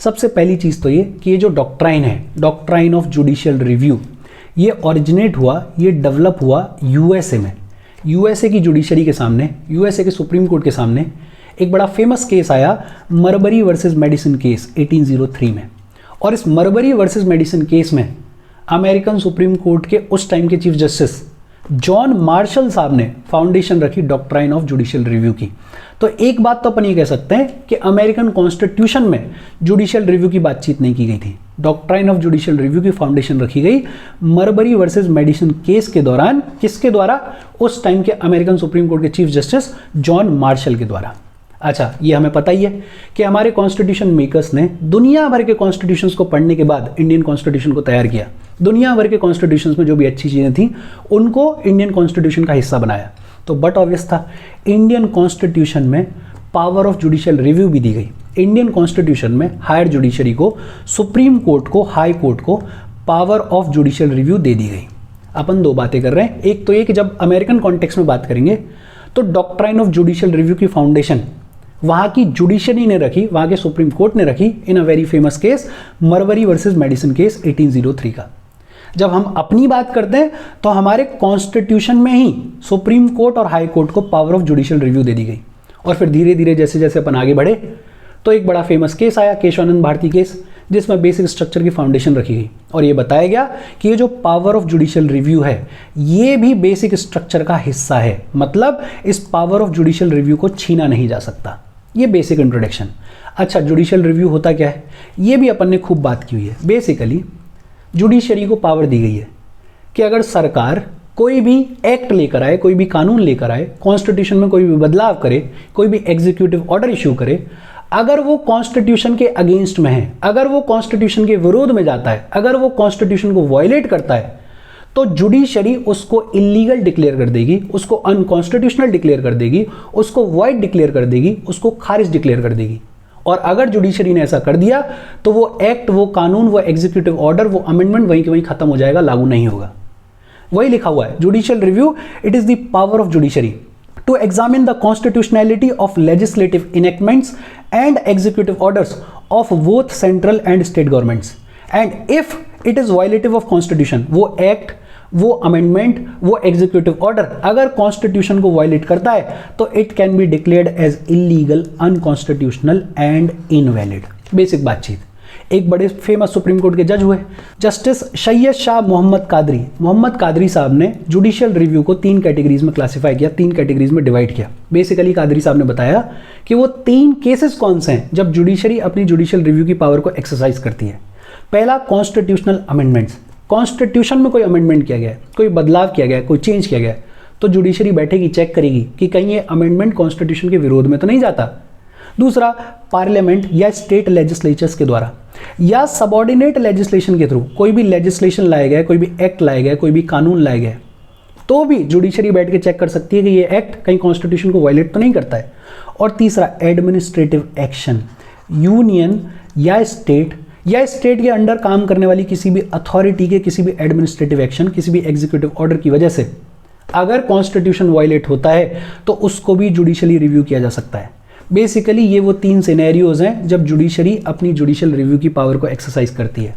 सबसे पहली चीज़ तो ये कि ये जो डॉक्ट्राइन है, डॉक्ट्राइन ऑफ जुडिशियल रिव्यू, ये ओरिजिनेट हुआ, ये डेवलप हुआ यूएसए में। यूएसए की जुडिशरी के सामने, यूएसए के सुप्रीम कोर्ट के सामने एक बड़ा फेमस केस आया, मरबरी वर्सेस मेडिसिन केस 1803 में। और इस मरबरी वर्सेस मेडिसिन केस में अमेरिकन सुप्रीम कोर्ट के उस टाइम के चीफ जस्टिस जॉन मार्शल साहब ने फाउंडेशन रखी डॉक्ट्राइन ऑफ जुडिशियल रिव्यू की। तो एक बात तो अपन ये कह सकते हैं कि अमेरिकन कॉन्स्टिट्यूशन में जुडिशियल रिव्यू की बातचीत नहीं की गई थी। डॉक्ट्राइन ऑफ जुडिशियल रिव्यू की फाउंडेशन रखी गई मरबरी वर्सेस मेडिसिन केस के दौरान। किसके द्वारा? उस टाइम के अमेरिकन सुप्रीम कोर्ट के चीफ जस्टिस जॉन मार्शल के द्वारा। अच्छा, ये हमें पता ही है कि हमारे कॉन्स्टिट्यूशन मेकर्स ने दुनिया भर के कॉन्स्टिट्यूशंस को पढ़ने के बाद इंडियन कॉन्स्टिट्यूशन को तैयार किया। दुनिया भर के कॉन्स्टिट्यूशंस में जो भी अच्छी चीज़ें थी उनको इंडियन कॉन्स्टिट्यूशन का हिस्सा बनाया। तो बट ऑब्वियस था, इंडियन कॉन्स्टिट्यूशन में पावर ऑफ जुडिशियल रिव्यू भी दी गई। इंडियन कॉन्स्टिट्यूशन में हायर जुडिशरी को, सुप्रीम कोर्ट को, हाई कोर्ट को पावर ऑफ जुडिशियल रिव्यू दे दी गई। अपन दो बातें कर रहे हैं। एक तो ये कि जब अमेरिकन कॉन्टेक्स्ट में बात करेंगे तो डॉक्ट्राइन ऑफ जुडिशियल रिव्यू की फाउंडेशन वहाँ की जुडिशरी ने रखी, वहाँ के सुप्रीम कोर्ट ने रखी in a very famous case Marbury versus Madison case 1803 का। जब हम अपनी बात करते हैं तो हमारे कॉन्स्टिट्यूशन में ही सुप्रीम कोर्ट और हाई कोर्ट को पावर ऑफ जुडिशियल रिव्यू दे दी गई। और फिर धीरे धीरे जैसे जैसे अपन आगे बढ़े तो एक बड़ा फेमस केस आया, केशवानंद भारती केस, जिसमें बेसिक स्ट्रक्चर की फाउंडेशन रखी गई और ये बताया गया कि ये जो पावर ऑफ जुडिशियल रिव्यू है ये भी बेसिक स्ट्रक्चर का हिस्सा है। मतलब इस पावर ऑफ जुडिशियल रिव्यू को छीना नहीं जा सकता। ये बेसिक इंट्रोडक्शन। अच्छा, जुडिशियल रिव्यू होता क्या है ये भी अपन ने खूब बात की हुई है। बेसिकली जुडिशरी को पावर दी गई है कि अगर सरकार कोई भी एक्ट लेकर आए, कोई भी कानून लेकर आए, कॉन्स्टिट्यूशन में कोई भी बदलाव करे, कोई भी एग्जीक्यूटिव ऑर्डर इश्यू करे, अगर वो कॉन्स्टिट्यूशन के अगेंस्ट में है, अगर वो कॉन्स्टिट्यूशन के विरोध में जाता है, अगर वो कॉन्स्टिट्यूशन को वायलेट करता है, तो जुडिशरी उसको इलीगल डिक्लेयर कर देगी, उसको अनकॉन्स्टिट्यूशनल डिक्लेयर कर देगी, उसको वॉइड डिक्लेयर कर देगी, उसको खारिज डिक्लेयर कर देगी। और अगर जुडिशरी ने ऐसा कर दिया तो वो एक्ट, वो कानून, वो एग्जीक्यूटिव ऑर्डर, वो अमेंडमेंट वहीं के वहीं खत्म हो जाएगा, लागू नहीं होगा। वही लिखा हुआ है, judicial review it is the power of judiciary to examine the constitutionality of legislative enactments and executive orders of both central and state governments, and if it is violative of constitution, वो act, वो amendment, वो executive order अगर constitution को violate करता है तो it can be declared as illegal, unconstitutional and invalid। Basic बातचीत। एक बड़े फेमस सुप्रीम कोर्ट के जज हुए जस्टिस सैयद शाह मोहम्मद कादरी। मोहम्मद कादरी साहब ने जुडिशियल रिव्यू को 3 कैटेगरीज में क्लासिफाई किया, 3 कैटेगरीज में डिवाइड किया। बेसिकली कादरी साहब ने बताया कि वो 3 केसेस कौन से हैं जब जुडिशरी अपनी जुडिशियल रिव्यू की पावर को एक्सरसाइज करती है। पहला, कॉन्स्टिट्यूशनल अमेंडमेंट्स। कॉन्स्टिट्यूशन में कोई अमेंडमेंट किया गया है, कोई बदलाव किया गया है, कोई चेंज किया गया है, तो जुडिशरी बैठेगी, चेक करेगी कि कहीं ये अमेंडमेंट कॉन्स्टिट्यूशन के विरोध में तो नहीं जाता। दूसरा, पार्लियामेंट या स्टेट लेजिस्लेचर्स के द्वारा या सबऑर्डिनेट लेजिस्लेशन के थ्रू कोई भी लेजिस्लेशन लाया गया, कोई भी एक्ट लाया गया, कोई भी कानून लाया गया, तो भी जुडिशरी बैठ के चेक कर सकती है कि ये एक्ट कहीं कॉन्स्टिट्यूशन को वायलेट तो नहीं करता है। और तीसरा, एडमिनिस्ट्रेटिव एक्शन। यूनियन या स्टेट के अंडर काम करने वाली किसी भी अथॉरिटी के किसी भी एडमिनिस्ट्रेटिव एक्शन, किसी भी एग्जीक्यूटिव ऑर्डर की वजह से अगर कॉन्स्टिट्यूशन वायलेट होता है तो उसको भी जुडिशली रिव्यू किया जा सकता है। बेसिकली ये वो 3 सिनेरियोज हैं जब जुडिशरी अपनी जुडिशियल रिव्यू की पावर को एक्सरसाइज करती है।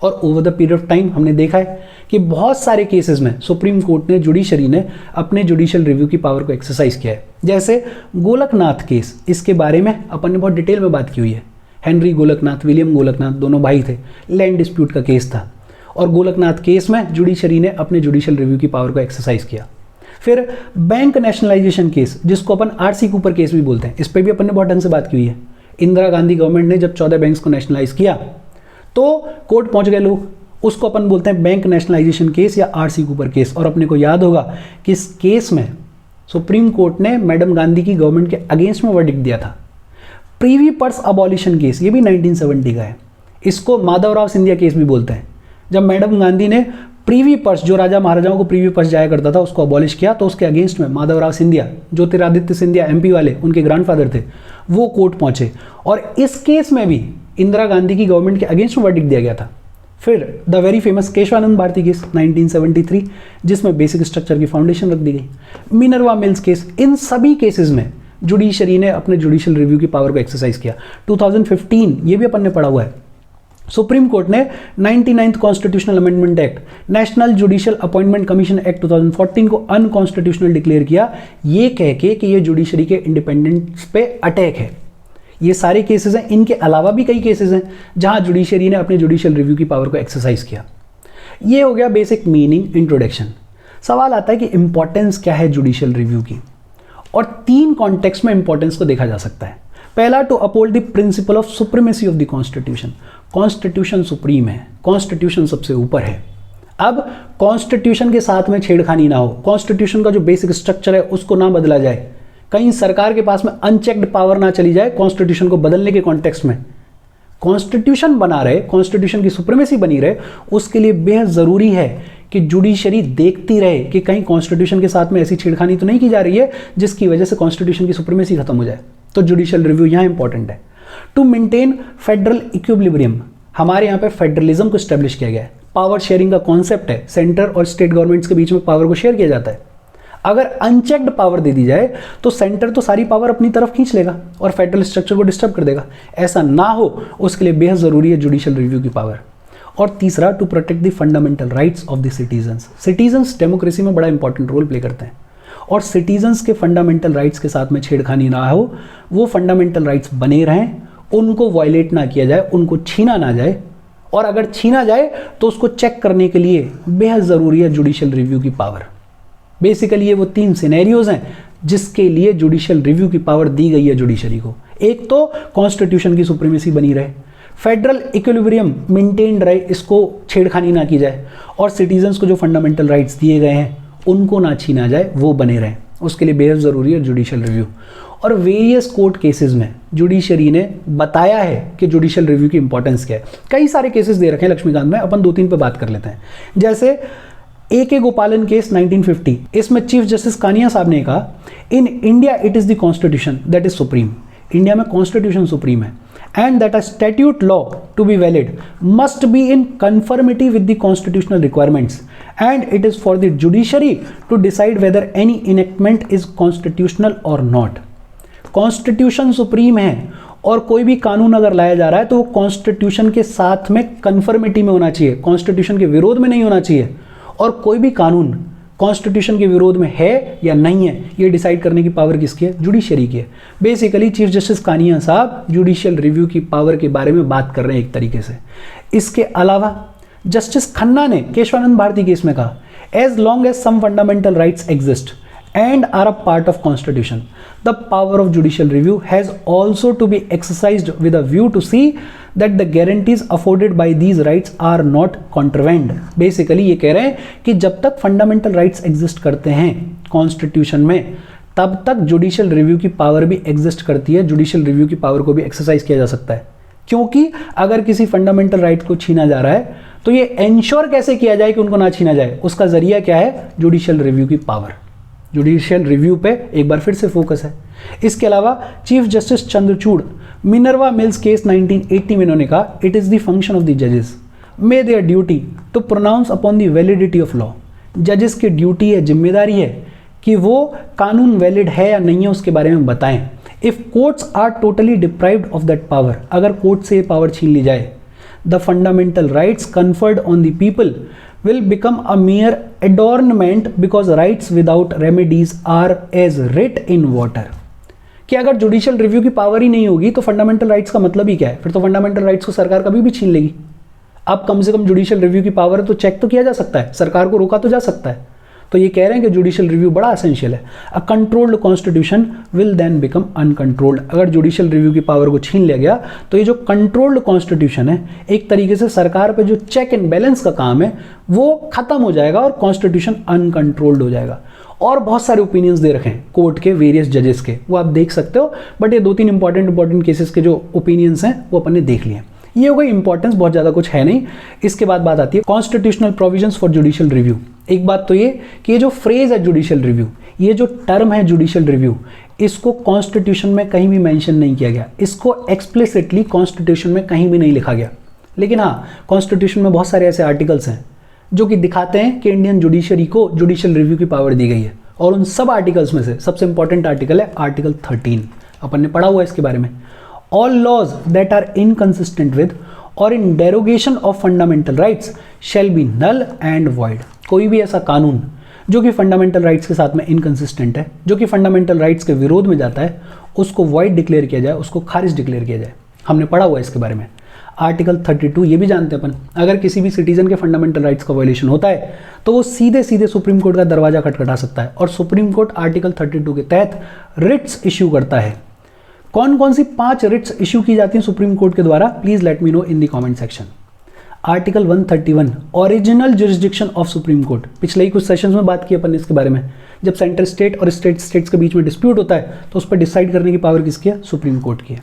और over the period of time हमने देखा है कि बहुत सारे केसेस में सुप्रीम कोर्ट ने, जुडिशरी ने अपने जुडिशियल रिव्यू की पावर को एक्सरसाइज किया है। जैसे गोलकनाथ केस, इसके बारे में अपन ने बहुत डिटेल में बात की हुई है। हेनरी गोलकनाथ, विलियम गोलकनाथ दोनों भाई थे, लैंड डिस्प्यूट का केस था और गोलकनाथ केस में जुडिशरी ने अपने जुडिशियल रिव्यू की पावर को एक्सरसाइज किया। फिर बैंक नेशनलाइजेशन केस, जिसको अपन आरसी कूपर केस भी बोलते हैं, इस पर भी अपन ने बहुत ढंग से बात की हुई है। इंदिरा गांधी गवर्नमेंट ने जब 14 बैंक्स को नेशनलाइज किया तो कोर्ट पहुंच गए लोग, उसको अपन बोलते हैं बैंक नेशनलाइजेशन केस या आरसी कूपर केस। और अपने को याद होगा कि इस केस में सुप्रीम कोर्ट ने मैडम गांधी की गवर्नमेंट के अगेंस्ट में वर्डिक्ट दिया था। प्रीवी पर्स अबॉलिशन केस, ये भी 1970 का है, इसको माधवराव सिंधिया केस भी बोलते हैं। जब मैडम गांधी ने प्रीवी पर्स, जो राजा महाराजाओं को प्रीवी पर्स जाया करता था, उसको अबॉलिश किया, तो उसके अगेंस्ट में माधवराव सिंधिया, ज्योतिरादित्य सिंधिया एमपी वाले, उनके ग्रैंडफादर थे, वो कोर्ट पहुंचे और इस केस में भी इंदिरा गांधी की गवर्नमेंट के अगेंस्ट में वर्डिक्ट दिया गया था। फिर the very famous Kesavananda Bharati case 1973, जिसमें बेसिक स्ट्रक्चर की फाउंडेशन रख दी गई। मिनर्वा मिल्स केस, इन सभी केसेस में जुडिशरी ने अपने जुडिशियल रिव्यू की पावर को एक्सरसाइज किया? 2015, ये भी अपन ने पढ़ा हुआ है। सुप्रीम कोर्ट ने 99th constitutional amendment act, national judicial appointment commission act 2014 को अनकॉन्स्टिट्यूशनल डिक्लेयर किया, ये कह के कि ये जुडिशरी के इंडिपेंडेंस पे अटैक है। ये सारे केसेस हैं, इनके अलावा भी कई केसेस हैं जहां जुडिशरी ने अपने जुडिशियल रिव्यू की पावर को एक्सरसाइज किया। ये हो गया बेसिक मीनिंग, इंट्रोडक्शन। सवाल आता है कि इंपॉर्टेंस क्या है जुडिशियल रिव्यू की, और 3 कॉन्टेक्स्ट में इंपॉर्टेंस को देखा जा सकता है। पहला, to uphold the principle of supremacy of the constitution. Constitution supreme है, कॉन्स्टिट्यूशन सबसे ऊपर है। अब कॉन्स्टिट्यूशन के साथ में छेड़खानी ना हो, कॉन्स्टिट्यूशन का जो बेसिक स्ट्रक्चर है उसको ना बदला जाए, कहीं सरकार के पास में अनचेक्ड पावर ना चली जाए कॉन्स्टिट्यूशन को बदलने के कॉन्टेक्स्ट में। कॉन्स्टिट्यूशन बना रहे, कॉन्स्टिट्यूशन की सुप्रीमेसी बनी रहे, उसके लिए बेहद ज़रूरी है कि जुडिशरी देखती रहे कि कहीं कॉन्स्टिट्यूशन के साथ में ऐसी छेड़खानी तो नहीं की जा रही है जिसकी वजह से कॉन्स्टिट्यूशन की सुप्रीमेसी खत्म हो जाए। तो जुडिशियल रिव्यू यहाँ इंपॉर्टेंट है। टू मेंटेन फेडरल इक्विलिब्रियम, हमारे यहाँ पे फेडरलिज्म को स्टैब्लिश किया गया है। पावर शेयरिंग का कॉन्सेप्ट है, सेंटर और स्टेट गवर्नमेंट्स के बीच में पावर को शेयर किया जाता है। अगर अनचेक्ड पावर दे दी जाए तो सेंटर तो सारी पावर अपनी तरफ खींच लेगा और फेडरल स्ट्रक्चर को डिस्टर्ब कर देगा। ऐसा ना हो उसके लिए बेहद ज़रूरी है जुडिशियल रिव्यू की पावर। और तीसरा, to protect the fundamental rights of the citizens. Citizens democracy में बड़ा इंपॉर्टेंट रोल प्ले करते हैं, और सिटीजन्स के फंडामेंटल राइट्स के साथ में छेड़खानी ना हो, वो फंडामेंटल राइट्स बने रहें, उनको वायलेट ना किया जाए, उनको छीना ना जाए, और अगर छीना जाए तो उसको चेक करने के लिए बेहद ज़रूरी है जुडिशियल रिव्यू की पावर। बेसिकली ये वो 3 सिनेरियोज हैं जिसके लिए जुडिशियल रिव्यू की पावर दी गई है जुडिशरी को। एक तो कॉन्स्टिट्यूशन की सुप्रीमेसी बनी रहे, फेडरल इक्विलिब्रियम मेंटेन्ड रहे, इसको छेड़खानी ना की जाए, और सिटीजन्स को जो फंडामेंटल राइट्स दिए गए हैं उनको ना छीना जाए, वो बने रहें। उसके लिए बेहद ज़रूरी है जुडिशियल रिव्यू। और वेरियस कोर्ट केसेस में जुडिशरी ने बताया है कि जुडिशियल रिव्यू की इंपॉर्टेंस क्या है। कई सारे केसेस दे रखे हैं लक्ष्मीकांत में, अपन 2-3 पे बात कर लेते हैं। जैसे A.K. गोपालन केस 1950, इसमें चीफ जस्टिस कानिया साहब ने कहा, in India it is the constitution that is supreme. India में कॉन्स्टिट्यूशन सुप्रीम है, and that a statute law to be valid must be in conformity with the constitutional requirements, and it is for the judiciary to decide whether any enactment is constitutional और not. Constitution supreme है, और कोई भी कानून अगर लाया जा रहा है तो वो कॉन्स्टिट्यूशन के साथ में कन्फर्मिटी में होना चाहिए, कॉन्स्टिट्यूशन के विरोध में नहीं होना चाहिए। और कोई भी कानून कॉन्स्टिट्यूशन के विरोध में है या नहीं है, ये डिसाइड करने की पावर किसकी है? जुडिशरी की है। बेसिकली चीफ जस्टिस कानिया साहब जुडिशियल रिव्यू की पावर के बारे में बात कर रहे हैं एक तरीके से। इसके अलावा जस्टिस खन्ना ने केशवानंद भारती केस में कहा, as long as some fundamental rights exist and are a part of constitution, the power of judicial review has also to be exercised with a view to see that the guarantees afforded by these rights are not contravened। Basically ये कह रहे हैं कि जब तक fundamental rights exist करते हैं constitution में, तब तक जुडिशियल रिव्यू की पावर भी एग्जिस्ट करती है, जुडिशियल रिव्यू की पावर को भी एक्सरसाइज किया जा सकता है। क्योंकि अगर किसी फंडामेंटल राइट को छीना जा रहा है तो ये इंश्योर कैसे किया जाए कि उनको ना छीना जाए, उसका जरिया क्या है? जुडिशियल रिव्यू की पावर। जुडिशियल रिव्यू पे एक बार फिर से फोकस है। इसके अलावा chief justice Chandrachud Minerva Mills case 1980 में इन्होंने कहा, it is the function of the जजेस may their duty to pronounce upon the validity of law. जजेस की ड्यूटी है, जिम्मेदारी है कि वो कानून वैलिड है या नहीं है उसके बारे में बताएं। If courts are totally deprived of that power, अगर कोर्ट से ये पावर छीन ली जाए, the fundamental rights conferred on the people will become a mere adornment because rights without remedies are as writ in water। कि अगर judicial review की power ही नहीं होगी तो फंडामेंटल राइट्स का मतलब ही क्या है? फिर तो फंडामेंटल राइट्स को सरकार कभी भी छीन लेगी। अब कम से कम जुडिशियल रिव्यू की पावर है तो चेक तो किया जा सकता है, सरकार को रोका तो जा सकता है। तो ये कह रहे हैं कि जुडिशियल रिव्यू बड़ा एसेंशियल है। A controlled constitution will then become uncontrolled. अगर जुडिशियल रिव्यू की पावर को छीन लिया गया तो ये जो कंट्रोल्ड कॉन्स्टिट्यूशन है, एक तरीके से सरकार पे जो चेक एंड बैलेंस का काम है वो खत्म हो जाएगा और कॉन्स्टिट्यूशन अनकंट्रोल्ड हो जाएगा। और बहुत सारे ओपिनियंस दे रखे हैं कोर्ट के वेरियस जजेस के, वो आप देख सकते हो, बट ये 2-3 इंपॉर्टेंट केसेस के जो ओपिनियंस हैं वो अपन ने देख लिए। ये हो गई इंपॉर्टेंस, बहुत ज़्यादा कुछ है नहीं। इसके बाद बात आती है constitutional provisions for judicial review. एक बात तो ये कि ये जो फ्रेज है जुडिशियल रिव्यू, ये जो टर्म है जुडिशियल रिव्यू, इसको कॉन्स्टिट्यूशन में कहीं भी मेंशन नहीं किया गया, इसको एक्सप्लिसिटली कॉन्स्टिट्यूशन में कहीं भी नहीं लिखा गया। लेकिन हाँ, कॉन्स्टिट्यूशन में बहुत सारे ऐसे आर्टिकल्स हैं जो कि दिखाते हैं कि इंडियन जुडिशरी को जुडिशियल रिव्यू की पावर दी गई है, और उन सब आर्टिकल्स में से सबसे इंपॉर्टेंट आर्टिकल है आर्टिकल 13, अपन ने पढ़ा हुआ है इसके बारे में। All laws that are inconsistent with or in derogation of fundamental rights shall be null and void. कोई भी ऐसा कानून जो कि फंडामेंटल राइट्स के साथ में इनकंसिस्टेंट है, जो कि फंडामेंटल राइट्स के विरोध में जाता है, उसको वॉइड डिक्लेयर किया जाए, उसको खारिज डिक्लेयर किया जाए। हमने पढ़ा हुआ है इसके बारे में। आर्टिकल 32 ये भी जानते हैं अपन, अगर किसी भी सिटीजन के फंडामेंटल राइट्स का वायलेशन होता है तो वो सीधे सीधे सुप्रीम कोर्ट का दरवाजा खटखटा सकता है, और सुप्रीम कोर्ट आर्टिकल 32 के तहत रिट्स इश्यू करता है। कौन कौन सी 5 रिट्स इश्यू की जाती हैं सुप्रीम कोर्ट के द्वारा, please let me know in the comment section. Article 131 original jurisdiction of supreme court, पिछले ही कुछ सेशंस में बात की अपन इसके बारे में। जब सेंट्रल स्टेट और स्टेट्स के बीच में डिस्प्यूट होता है तो उस पर डिसाइड करने की पावर किसकी है, सुप्रीम कोर्ट की है।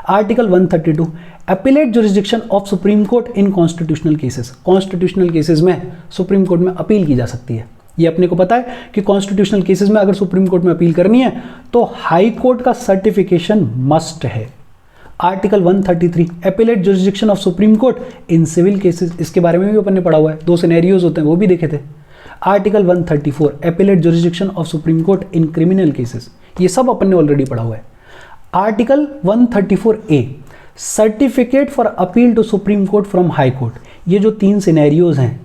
Article 132 appellate jurisdiction of supreme court in constitutional cases, constitutional cases में सुप्रीम कोर्ट में अपील की जा सकती है। ये अपने को पता है कि कॉन्स्टिट्यूशनल केसेस में अगर सुप्रीम कोर्ट में अपील करनी है तो हाई कोर्ट का सर्टिफिकेशन मस्ट है। Article 133 appellate jurisdiction of supreme court in civil cases, इसके बारे में भी अपन ने पढ़ा हुआ है, 2 सिनेरियोज होते हैं वो भी देखे थे। Article 134 appellate jurisdiction of supreme court in criminal cases, ये सब अपन ने ऑलरेडी पढ़ा हुआ है। Article 134A certificate for appeal to supreme court from high court, ये जो 3 सिनेरियोज हैं,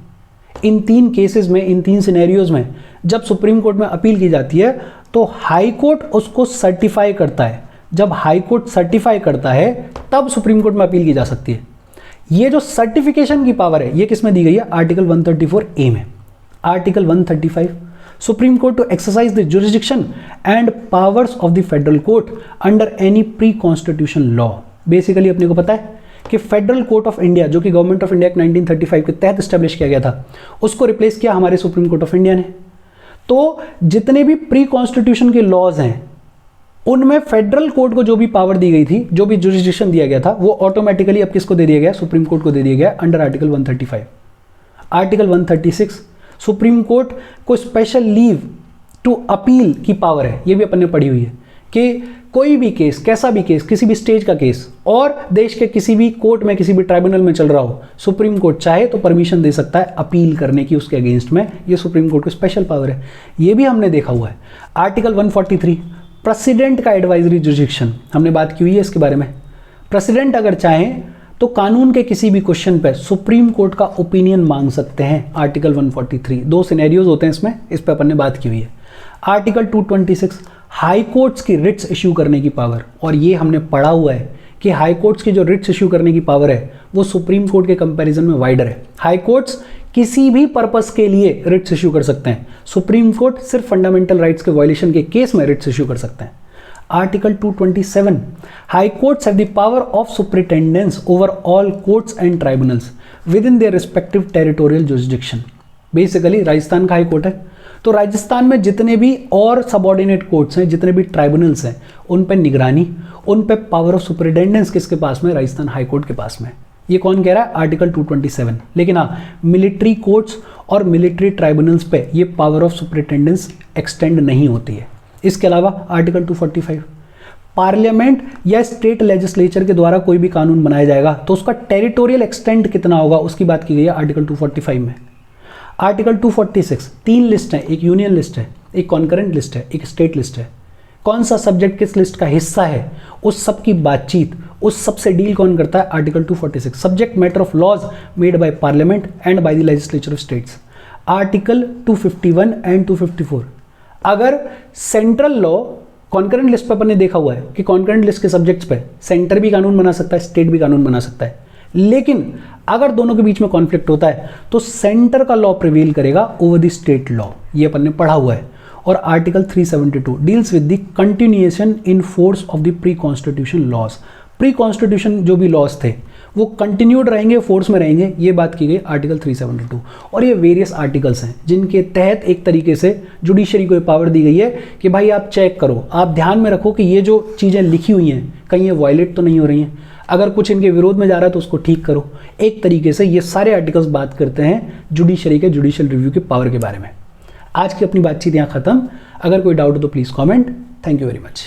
इन 3 केसेस में, इन 3 सिनेरियोज में जब सुप्रीम कोर्ट में अपील की जाती है तो हाई कोर्ट उसको सर्टिफाई करता है। जब हाई कोर्ट सर्टिफाई करता है तब सुप्रीम कोर्ट में अपील की जा सकती है। ये जो सर्टिफिकेशन की पावर है ये किस में दी गई है, आर्टिकल 134A में। Article 135 supreme court to exercise the jurisdiction and powers of the federal court under any pre constitution law. Basically अपने को पता है कि फेडरल कोर्ट ऑफ इंडिया जो कि गवर्नमेंट ऑफ इंडिया एक्ट 1935 के तहत स्टैब्लिश किया गया था, उसको रिप्लेस किया हमारे सुप्रीम कोर्ट ऑफ इंडिया ने। तो जितने भी प्री कॉन्स्टिट्यूशन के लॉज हैं उनमें फेडरल कोर्ट को जो भी पावर दी गई थी, जो भी जुरिस्डिक्शन दिया गया था, वो ऑटोमेटिकली अब किसको दे दिया गया, सुप्रीम कोर्ट को दे दिया गया under article 135। Article 136 supreme court को स्पेशल लीव टू अपील की पावर है, ये भी अपन ने पढ़ी हुई है कि कोई भी केस, कैसा भी केस, किसी भी स्टेज का केस और देश के किसी भी कोर्ट में, किसी भी ट्राइब्यूनल में चल रहा हो, सुप्रीम कोर्ट चाहे तो परमिशन दे सकता है अपील करने की उसके अगेंस्ट में। ये सुप्रीम कोर्ट की स्पेशल पावर है, ये भी हमने देखा हुआ है। आर्टिकल 143 प्रेसिडेंट का एडवाइजरी जुरिस्डिक्शन, हमने बात की हुई है इसके बारे में। प्रेसिडेंट अगर चाहें तो कानून के किसी भी क्वेश्चन पे सुप्रीम कोर्ट का ओपिनियन मांग सकते हैं। आर्टिकल 143 2 सिनेरियोज होते हैं इसमें, इस पे अपन ने बात की हुई है। आर्टिकल 226 हाई कोर्ट्स की रिट्स इश्यू करने की पावर, और ये हमने पढ़ा हुआ है कि हाई कोर्ट्स की जो रिट्स इश्यू करने की पावर है वो सुप्रीम कोर्ट के कंपैरिजन में वाइडर है। हाई कोर्ट्स किसी भी पर्पस के लिए रिट्स इश्यू कर सकते हैं, सुप्रीम कोर्ट सिर्फ फंडामेंटल राइट्स के वायलेशन के केस में रिट्स इश्यू कर सकते हैं। Article 227 high courts have the power of superintendence over all courts and tribunals with in their respective territorial jurisdiction. Basically Rajasthan का हाई कोर्ट है, तो राजस्थान में जितने भी और सबऑर्डिनेट कोर्ट्स हैं, जितने भी ट्राइब्यूनल्स हैं, उन पर निगरानी, उन पर पावर ऑफ सुपरिटेंडेंस किसके पास में, राजस्थान हाई कोर्ट के पास में। ये कौन कह रहा है, आर्टिकल 227। लेकिन हाँ, मिलिट्री कोर्ट्स और मिलिट्री ट्राइब्यूनल्स पे ये पावर ऑफ सुपरिटेंडेंस एक्सटेंड नहीं होती है। इसके अलावा आर्टिकल 245 पार्लियामेंट या स्टेट लेजिस्लेचर के द्वारा कोई भी कानून बनाया जाएगा तो उसका टेरिटोरियल एक्सटेंड कितना होगा उसकी बात की गई है आर्टिकल 245 में। आर्टिकल 246 3 लिस्ट है, एक यूनियन लिस्ट है, एक कॉन्करेंट लिस्ट है, एक स्टेट लिस्ट है। कौन सा सब्जेक्ट किस लिस्ट का हिस्सा है उस सब की बातचीत, उस सब से डील कौन करता है, article 246 subject matter of laws made by parliament and by the legislature of states. Article 251 and 254 अगर सेंट्रल लॉ, कॉन्करेंट लिस्ट पर अपन ने देखा हुआ है कि कॉन्करेंट लिस्ट के सब्जेक्ट्स पे सेंटर भी कानून बना सकता है, स्टेट भी कानून बना सकता है, लेकिन अगर दोनों के बीच में कॉन्फ्लिक्ट होता है तो सेंटर का लॉ प्रिवेल करेगा ओवर द स्टेट लॉ, ये अपन ने पढ़ा हुआ है। और article 372 deals with the continuation in force of the pre constitution laws. Pre constitution जो भी लॉज थे वो कंटिन्यूड रहेंगे, फोर्स में रहेंगे, ये बात की गई आर्टिकल 372। और ये वेरियस आर्टिकल्स हैं जिनके तहत एक तरीके से जुडिशरी को पावर दी गई है कि भाई आप चेक करो, आप ध्यान में रखो कि ये जो चीज़ें लिखी हुई हैं कहीं ये वायलेट तो नहीं हो रही हैं, अगर कुछ इनके विरोध में जा रहा है तो उसको ठीक करो। एक तरीके से ये सारे आर्टिकल्स बात करते हैं जुडिशरी के जुडिशियल रिव्यू की पावर के बारे में। आज की अपनी बातचीत यहाँ खत्म। अगर कोई डाउट हो तो please comment. Thank you very much.